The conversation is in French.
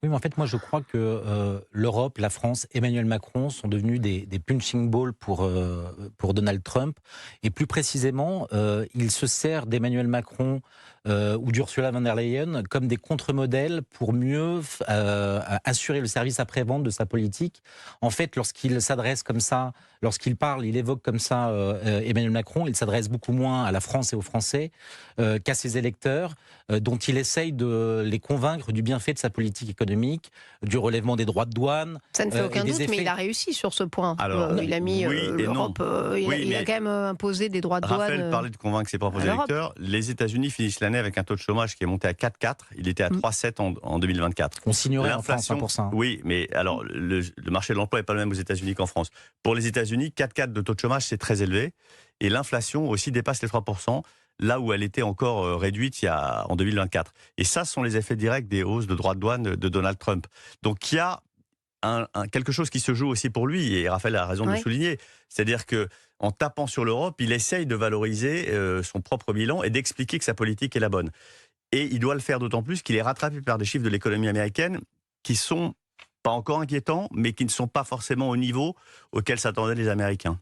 Oui, mais en fait, moi, je crois que l'Europe, la France, Emmanuel Macron sont devenus des punching balls pour Donald Trump. Et plus précisément, il se sert d'Emmanuel Macron ou d'Ursula von der Leyen comme des contre-modèles pour mieux assurer le service après-vente de sa politique. En fait, lorsqu'il s'adresse comme ça, lorsqu'il parle, il évoque comme ça Emmanuel Macron, il s'adresse beaucoup moins à la France et aux Français qu'à ses électeurs, dont il essaye de les convaincre du bienfait de sa politique économique, du relèvement des droits de douane Ça ne fait et aucun des doute, mais il effets. a réussi sur ce point. Alors, Il a mis oui et non. l'Europe, Oui, il a mais quand même imposé des droits de douane Raphaël parlait de convaincre ses propres à l'Europe. électeurs. Les États-Unis finissent l'année avec un taux de chômage qui est monté à 4,4. Il était à Mm. 3,7 en 2024. On signerait en France L'inflation, pour ça. oui, mais alors le marché de l'emploi n'est pas le même aux États-Unis qu'en France. Pour les États-Unis, 4,4 de taux de chômage, c'est très élevé. Et l'inflation aussi dépasse les 3%, là où elle était encore réduite en 2024. Et ça, ce sont les effets directs des hausses de droits de douane de Donald Trump. Donc il y a quelque chose qui se joue aussi pour lui, et Raphaël a raison de le Ouais. souligner. C'est-à-dire que en tapant sur l'Europe, il essaye de valoriser son propre bilan et d'expliquer que sa politique est la bonne. Et il doit le faire d'autant plus qu'il est rattrapé par des chiffres de l'économie américaine qui sont pas encore inquiétants, mais qui ne sont pas forcément au niveau auquel s'attendaient les Américains.